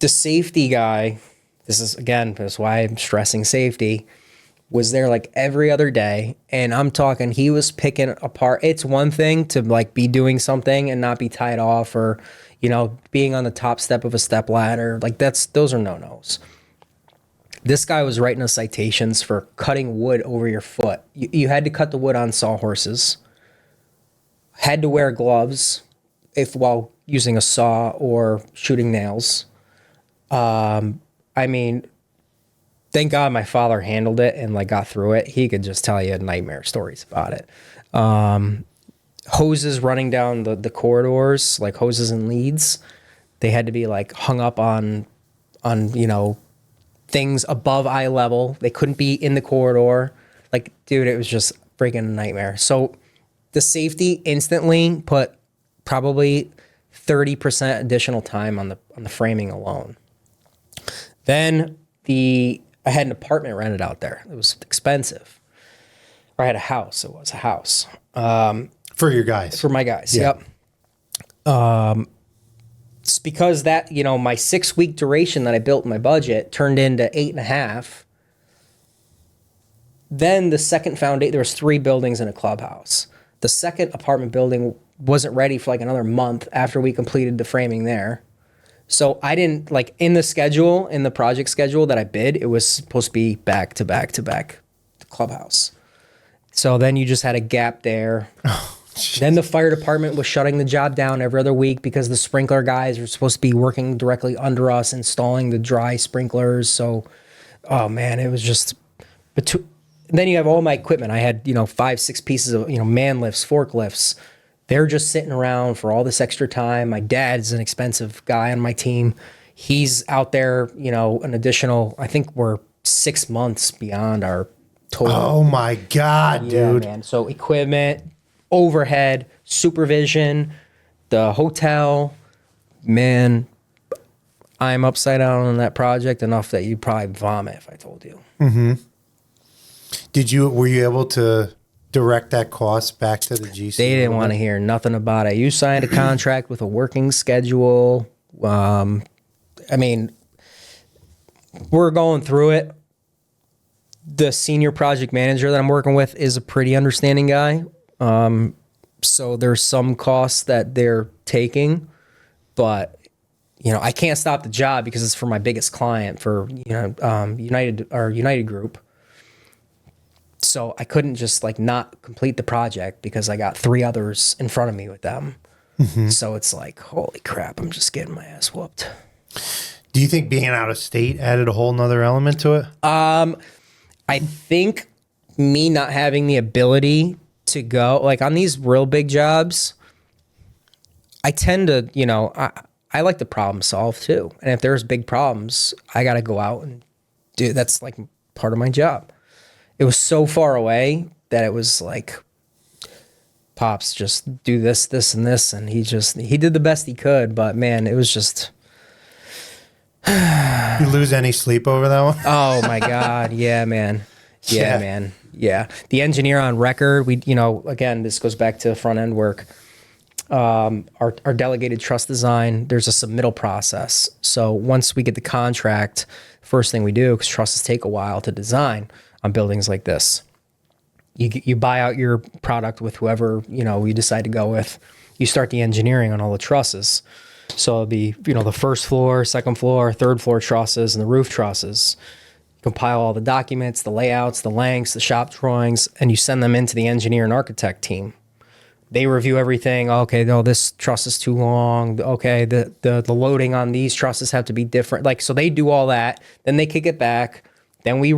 The safety guy, this is why I'm stressing safety, was there every other day. And I'm talking, he was picking apart. It's one thing to be doing something and not be tied off or, being on the top step of a step ladder. Those are no-nos. This guy was writing us citations for cutting wood over your foot. You had to cut the wood on sawhorses, had to wear gloves while using a saw or shooting nails. Thank God my father handled it and got through it. He could just tell you nightmare stories about it. Hoses running down the corridors, hoses and leads. They had to be hung up on things above eye level. They couldn't be in the corridor. Dude, it was just freaking a nightmare. So the safety instantly put probably 30% additional time on the framing alone. Then I had an apartment rented out there. It was expensive. Or I had a house. It was a house. For your guys. For my guys, yeah. Yep. It's because that, my 6-week duration that I built in my budget turned into 8.5. Then the second foundation, there was 3 buildings and a clubhouse. The second apartment building wasn't ready for another month after we completed the framing there. So I didn't, in the project schedule that I bid, it was supposed to be back to back to back the clubhouse. So then you just had a gap there. Oh, then the fire department was shutting the job down every other week because the sprinkler guys were supposed to be working directly under us, installing the dry sprinklers. So, oh man, it was just, then you have all my equipment. I had, 5-6 pieces of, man lifts, forklifts. They're just sitting around for all this extra time. My dad's an expensive guy on my team. He's out there, an additional, I think we're 6 months beyond our total. Oh my God, dude. Man. So equipment, overhead, supervision, the hotel, man, I'm upside down on that project enough that you'd probably vomit if I told you. Mm-hmm. Were you able to direct that cost back to the GC? They didn't want to hear nothing about it. You signed a contract with a working schedule. We're going through it. The senior project manager that I'm working with is a pretty understanding guy. So there's some costs that they're taking, but I can't stop the job because it's for my biggest client for, United Group. So I couldn't just not complete the project because I got 3 others in front of me with them. Mm-hmm. So it's holy crap, I'm just getting my ass whooped. Do you think being out of state added a whole nother element to it? I think me not having the ability to go on these real big jobs, I tend to, I like to problem solve too. And if there's big problems, I got to go out and do, that's part of my job. It was so far away that it was Pops, just do this, this, and this. And he did the best he could, but man, it was just. You lose any sleep over that one? Oh my God. Yeah, man. Yeah, man. Yeah. The engineer on record, again, this goes back to front end work. Our delegated truss design, there's a submittal process. So once we get the contract, first thing we do, because trusses take a while to design on buildings like this, You buy out your product with whoever, you decide to go with. You start the engineering on all the trusses. So it'll be, the first floor, second floor, third floor trusses and the roof trusses. Compile all the documents, the layouts, the lengths, the shop drawings, and you send them into the engineer and architect team. They review everything. Okay, no, this truss is too long. Okay, the loading on these trusses have to be different. Like, so they do all that. Then they kick it back. Then we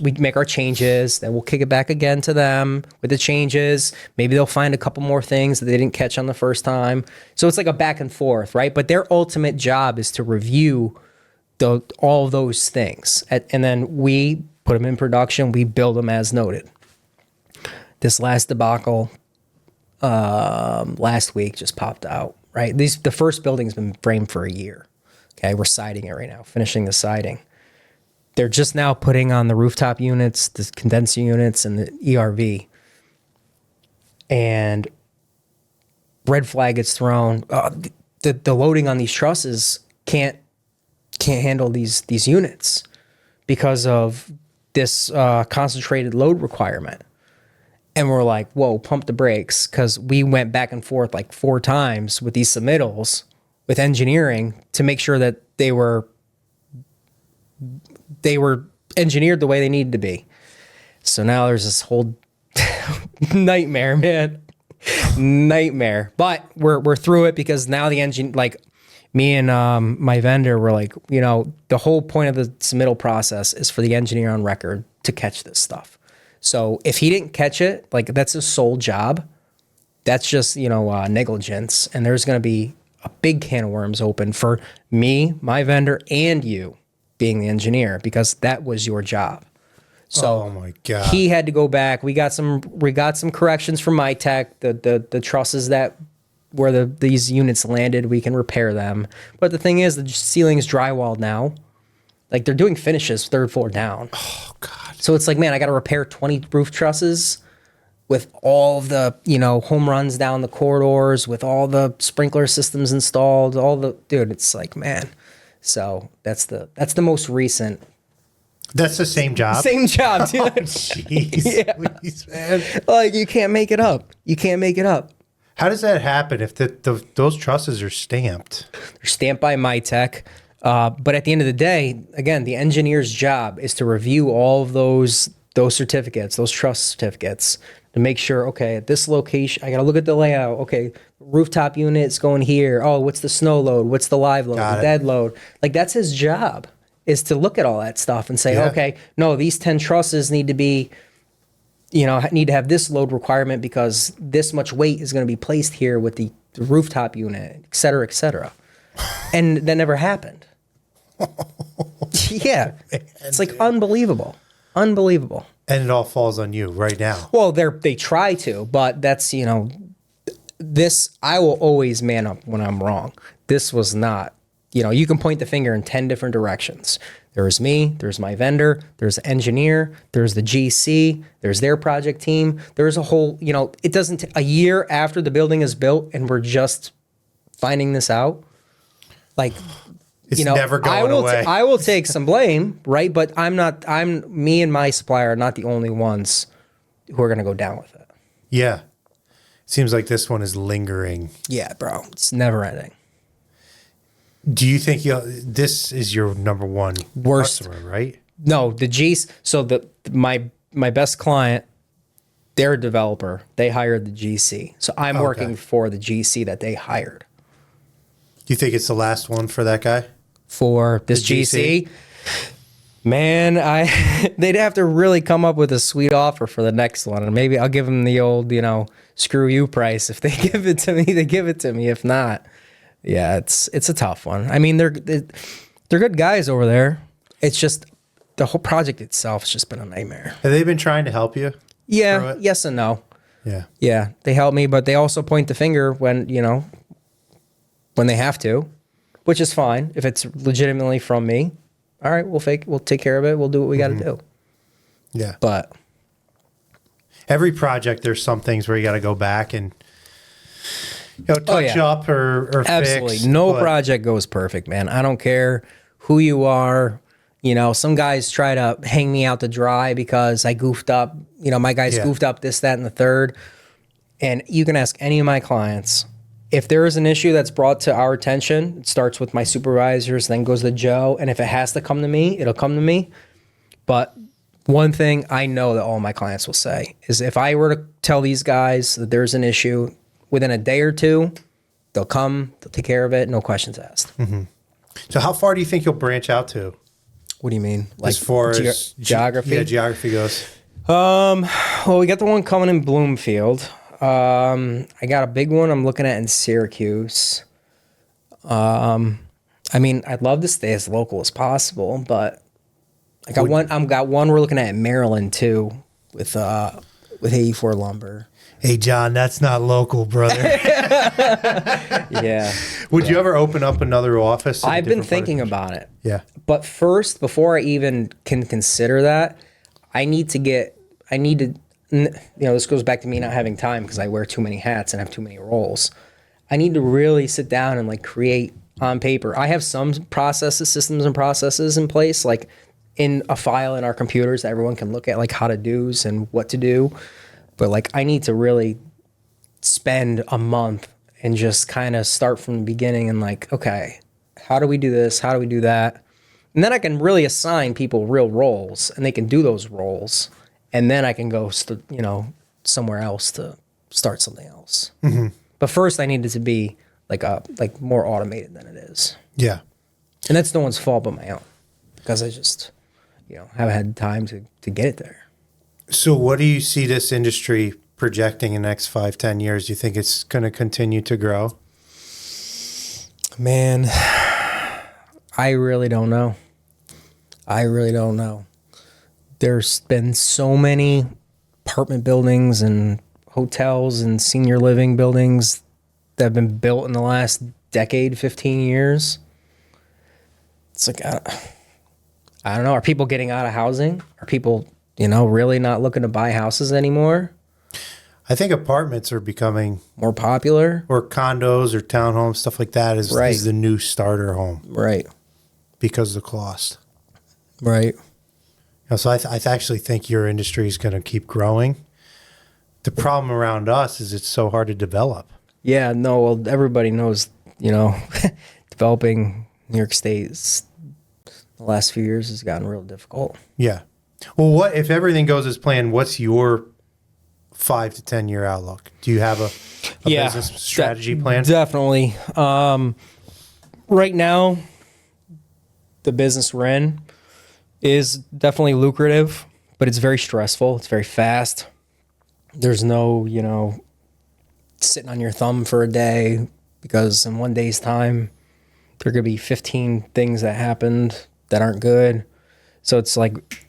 we make our changes. Then we'll kick it back again to them with the changes. Maybe they'll find a couple more things that they didn't catch on the first time. So it's like a back and forth, right? But their ultimate job is to review all those things. And then we put them in production. We build them as noted. This last debacle last week just popped out, right? The first building's been framed for a year. Okay, we're siding it right now, finishing the siding. They're just now putting on the rooftop units, the condenser units, and the ERV. And red flag gets thrown. The loading on these trusses can't handle these units because of this concentrated load requirement. And we're like, whoa, pump the brakes, because we went back and forth like 4 times with these submittals with engineering to make sure that they were engineered the way they needed to be. So now there's this whole nightmare, man. Nightmare. But we're through it, because now the engine, like me and my vendor were like, the whole point of the submittal process is for the engineer on record to catch this stuff. So if he didn't catch it, like, that's his sole job. That's just, negligence. And there's going to be a big can of worms open for me, my vendor, and you being the engineer, because that was your job. So oh my God. He had to go back. We got some corrections from my tech. The trusses that where these units landed, we can repair them. But the thing is, the ceiling's drywalled now. Like, they're doing finishes 3rd floor down. Oh God. So it's like, man, I got to repair 20 roof trusses with all of the, home runs down the corridors, with all the sprinkler systems installed, dude, it's like, man. So that's the most recent. That's the same job? Same job, dude. Oh, jeez. Yeah. Please, man. Like, you can't make it up. You can't make it up. How does that happen if those trusses are stamped? They're stamped by my tech. But at the end of the day, again, the engineer's job is to review all of those certificates, those trust certificates, to make sure, okay, at this location, I got to look at the layout. Okay, rooftop unit's going here. Oh, what's the snow load? What's the live load? The dead load? Like, that's his job, is to look at all that stuff and say, okay, no, these 10 trusses need to be, need to have this load requirement because this much weight is going to be placed here with the rooftop unit, et cetera, et cetera. And that never happened. Yeah. It's like unbelievable. Unbelievable. And it all falls on you right now. Well, they try to, but that's, this, I will always man up when I'm wrong. This was not, you can point the finger in 10 different directions. There's me, there's my vendor, there's the engineer, there's the GC, there's their project team. There's a whole, it doesn't, a year after the building is built and we're just finding this out. Like, it's never going away. I will take some blame, right? But me and my supplier are not the only ones who are going to go down with it. Yeah. Seems like this one is lingering. Yeah, bro. It's never ending. Do you think this is your number one worst customer, right? No, the G's. So my best client, they're a developer. They hired the GC. So I'm working for the GC that they hired. Do you think it's the last one for that guy? For this GC? Man, they'd have to really come up with a sweet offer for the next one. And maybe I'll give them the old, screw you price. If they give it to me, they give it to me. If not, yeah, it's a tough one. I mean, they're good guys over there. It's just the whole project itself has just been a nightmare. Have they been trying to help you? Yeah, yes and no. Yeah. Yeah, they help me, but they also point the finger when they have to, which is fine. If it's legitimately from me, all right, we'll take care of it. We'll do what we got to do. Yeah. But every project, there's some things where you got to go back and touch up or absolutely fix. No project goes perfect, man. I don't care who you are. You know, some guys try to hang me out to dry because I goofed up. You know, my guys goofed up this, that, and the third. And you can ask any of my clients. If there is an issue that's brought to our attention, it starts with my supervisors, then goes to Joe. And if it has to come to me, it'll come to me. But one thing I know that all my clients will say is if I were to tell these guys that there's an issue, within a day or two, they'll come, they'll take care of it, no questions asked. Mm-hmm. So how far do you think you'll branch out to? What do you mean? Like as far as geography? Yeah, geography goes. Well, we got the one coming in Bloomfield. I got a big one I'm looking at in Syracuse. I mean, I'd love to stay as local as possible, but I got one we're looking at in Maryland too with 84 Lumber. Hey, John, that's not local, brother. Yeah. Would you ever open up another office? I've been thinking about it. Yeah. But first, before I even can consider that, I need to, this goes back to me not having time because I wear too many hats and have too many roles. I need to really sit down and like create on paper. I have some systems and processes in place, like in a file in our computers that everyone can look at, like how to do's and what to do. But like, I need to really spend a month and just kind of start from the beginning and like, okay, how do we do this? How do we do that? And then I can really assign people real roles and they can do those roles. And then I can go, somewhere else to start something else. Mm-hmm. But first I need it to be like more automated than it is. Yeah. And that's no one's fault but my own because I just, haven't had time to get it there. So what do you see this industry projecting in the next 5-10 years? Do you think it's going to continue to grow? Man, I really don't know. There's been so many apartment buildings and hotels and senior living buildings that have been built in the last decade, 15 years. It's like, I don't know. Are people getting out of housing? Are people really not looking to buy houses anymore? I think apartments are becoming more popular. Or condos or townhomes, stuff like that is the new starter home. Right. Because of the cost. Right. So I actually think your industry is going to keep growing. The problem around us is it's so hard to develop. Yeah, no, well, everybody knows, developing New York State the last few years has gotten real difficult. Yeah. Well, what if everything goes as planned? What's your 5 to 10 year outlook? Do you have a business strategy plan? Definitely. Right now, the business we're in is definitely lucrative, but it's very stressful. It's very fast. There's no, sitting on your thumb for a day because in one day's time, there could be 15 things that happened that aren't good. So it's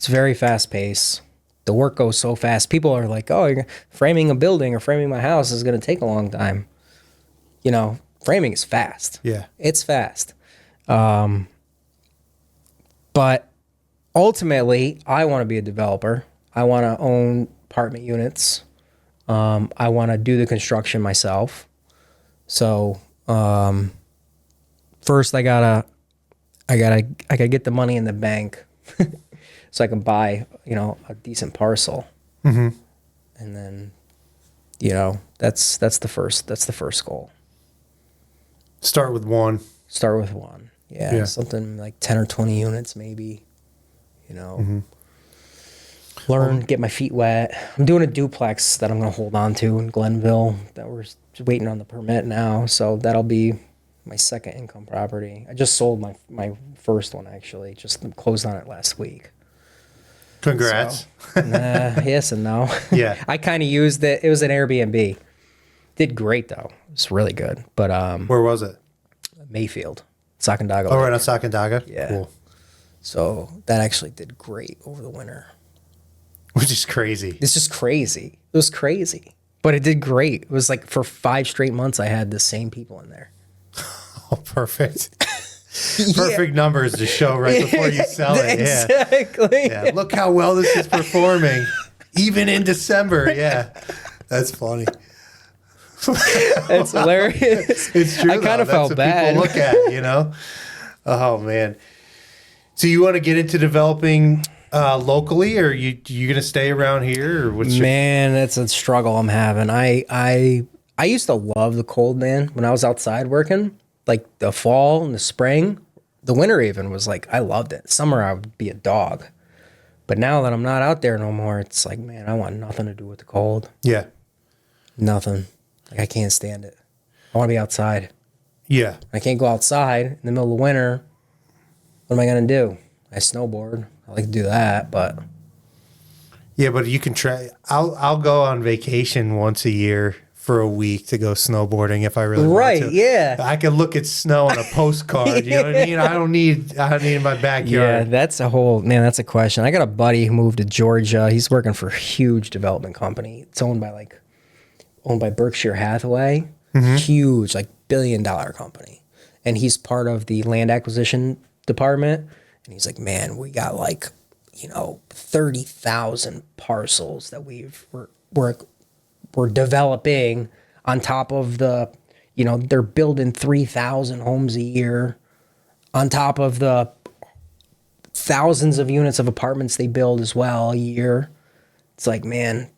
very fast paced. The work goes so fast. People are like, oh, framing a building or framing my house is going to take a long time. Framing is fast. Yeah. It's fast. But ultimately, I want to be a developer. I want to own apartment units. I want to do the construction myself. So first I gotta get the money in the bank so I can buy, a decent parcel. Mm-hmm. And then, that's the first goal. Start with one. Yeah. Something like 10 or 20 units, maybe, mm-hmm. Learn, get my feet wet. I'm doing a duplex that I'm going to hold on to in Glenville that we're just waiting on the permit now. So that'll be my second income property. I just sold my first one, actually. Just closed on it last week. Congrats. So, yes and no. Yeah. I kind of used it. It was an Airbnb. Did great, though. It was really good. But where was it? Mayfield. Sacandaga. Oh, right on Sacandaga? Yeah. Cool. So that actually did great over the winter. Which is crazy. It's just crazy. It was crazy. But it did great. It was like for 5 straight months, I had the same people in there. Oh, perfect. Perfect numbers to show right before you sell it. Exactly. Yeah. Look how well this is performing. Even in December. Yeah. That's funny. It's hilarious. It's true. I kind of felt bad. People look at, Oh, man. So you want to get into developing locally, or you going to stay around here, or what's Man, that's a struggle I'm having. I used to love the cold, man, when I was outside working, like the fall and the spring. The winter even was like, I loved it. Summer, I would be a dog. But now that I'm not out there no more, it's like, man, I want nothing to do with the cold. Yeah. Nothing. Like, I can't stand it. I want to be outside. Yeah. I can't go outside in the middle of winter. What am I going to do? I snowboard. I like to do that, but... Yeah, but you can try. I'll go on vacation once a year for a week to go snowboarding if I really want to. Right, yeah. I can look at snow on a postcard. You know what I mean? I don't need it in my backyard. Yeah, that's a question. I got a buddy who moved to Georgia. He's working for a huge development company. It's owned by Berkshire Hathaway. Huge, like $1 billion company. And he's part of the land acquisition department. And he's like, man, we got 30,000 parcels that we're developing on top of they're building 3,000 homes a year on top of the thousands of units of apartments they build as well a year. It's like, man,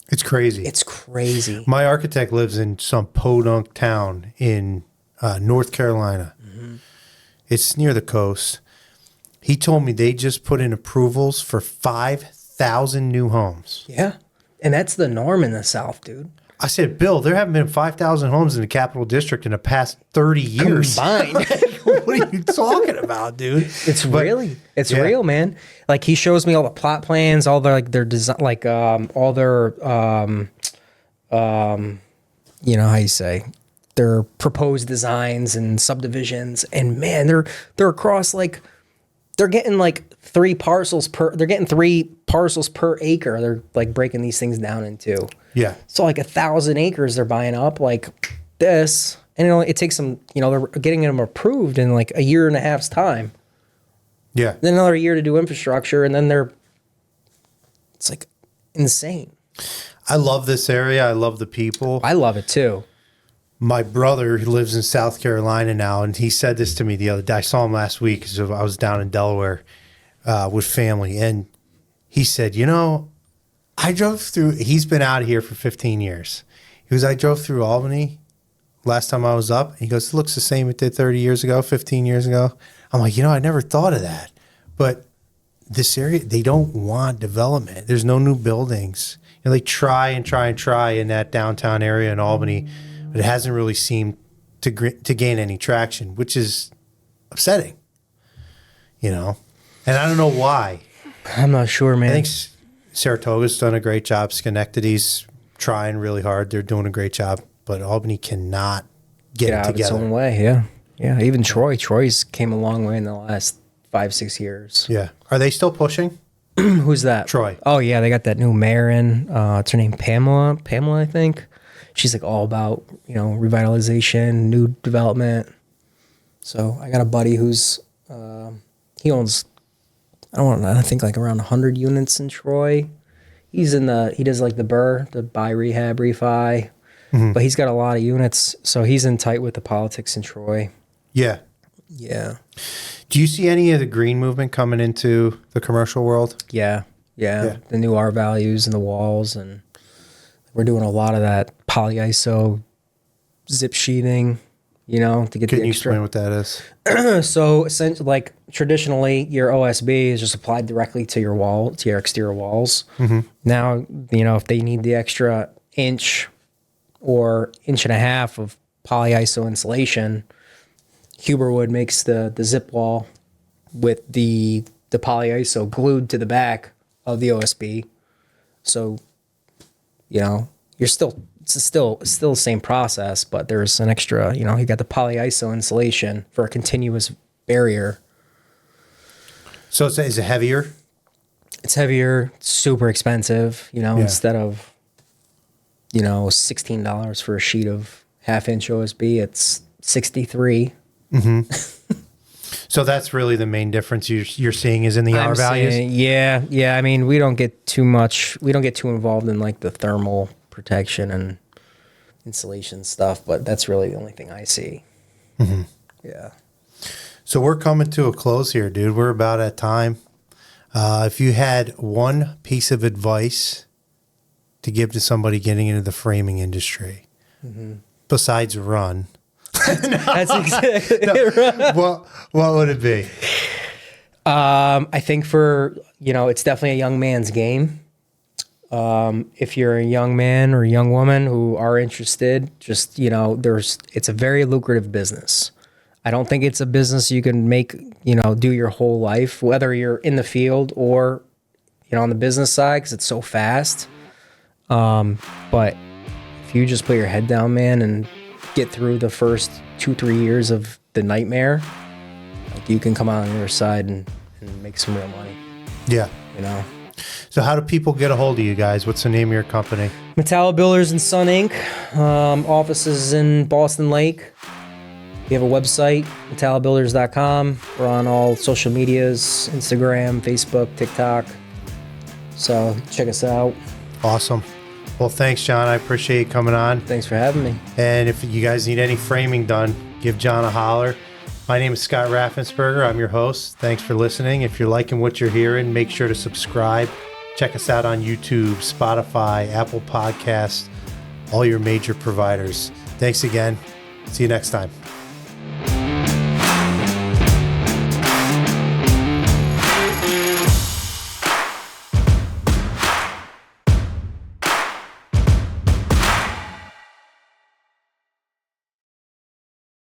It's crazy. it's crazy. My architect lives in some podunk town in North Carolina. It's near the coast. He told me they just put in approvals for 5,000 new homes. Yeah. And that's the norm in the South, dude. I said, Bill, there haven't been 5,000 homes in the Capital District in the past 30 years. Combined. What are you talking about, dude? It's real, man. Like, he shows me all the plot plans, all their their design, all their how you say, their proposed designs and subdivisions, and man, they're across they're getting 3 parcels per acre. They're like breaking these things down into. Yeah. So 1,000 acres they're buying up like this, and it takes them. They're getting them approved in like a year and a half's time. Yeah. Then another year to do infrastructure, and then it's like insane. I love this area. I love the people. I love it too. My brother, he lives in South Carolina now, and he said this to me the other day. I saw him last week because I was down in Delaware with family, and he said, I drove through, he's been out here for 15 years. He goes, I drove through Albany last time I was up. He goes, it looks the same it did 30 years ago, 15 years ago. I'm like, I never thought of that. But this area, they don't want development. There's no new buildings. They try and try and try in that downtown area in Albany, but it hasn't really seemed to gain any traction, which is upsetting, And I don't know why. I'm not sure, man. I think Saratoga's done a great job. Schenectady's trying really hard. They're doing a great job, but Albany cannot get it out together. its own way. Yeah, yeah. Even Troy's came a long way in the last 5-6 years. Yeah. Are they still pushing? Who's that? Troy. Oh yeah, they got that new mayor in. What's her name? Pamela, I think. She's all about revitalization, new development. So I got a buddy who's he owns I think around 100 units in Troy. He does the Burr, the buy, rehab, refi, but he's got a lot of units, so he's in tight with the politics in Troy. Yeah. Yeah. Do you see any of the green movement coming into the commercial world? Yeah. The new R values and the walls, and we're doing a lot of that polyiso zip sheething, to get Can the you extra. explain what that is? So essentially, traditionally, your OSB is just applied directly to your wall, to your exterior walls. Now, if they need the extra inch or inch and a half of polyiso insulation, Huberwood makes the zip wall with the polyiso glued to the back of the OSB. So, it's still the same process, but there's an extra, you got the polyiso insulation for a continuous barrier. So is it heavier? It's heavier, super expensive, instead of, $16 for a sheet of 1/2 inch OSB, it's $63. So that's really the main difference you're seeing is in the R values? Yeah. I mean, we don't get too involved in the thermal protection and insulation stuff, but that's really the only thing I see. Yeah. So we're coming to a close here, dude. We're about at time. If you had one piece of advice to give to somebody getting into the framing industry, besides run, That's exactly right. what would it be? I think it's definitely a young man's game. If you're a young man or a young woman who are interested, just, it's a very lucrative business. I don't think it's a business you can make, do your whole life, whether you're in the field or, on the business side, because it's so fast. But if you just put your head down, man, and get through the first 2-3 years of the nightmare, like, you can come out on the other side and make some real money. Yeah. So how do people get a hold of you guys? What's the name of your company? Matala Builders and Son Inc. Offices in Boston Lake. We have a website, matalabuilders.com. We're on all social medias, Instagram, Facebook, TikTok. So check us out. Awesome. Well, thanks, John. I appreciate you coming on. Thanks for having me. And if you guys need any framing done, give John a holler. My name is Scott Raffensperger. I'm your host. Thanks for listening. If you're liking what you're hearing, make sure to subscribe. Check us out on YouTube, Spotify, Apple Podcasts, all your major providers. Thanks again. See you next time.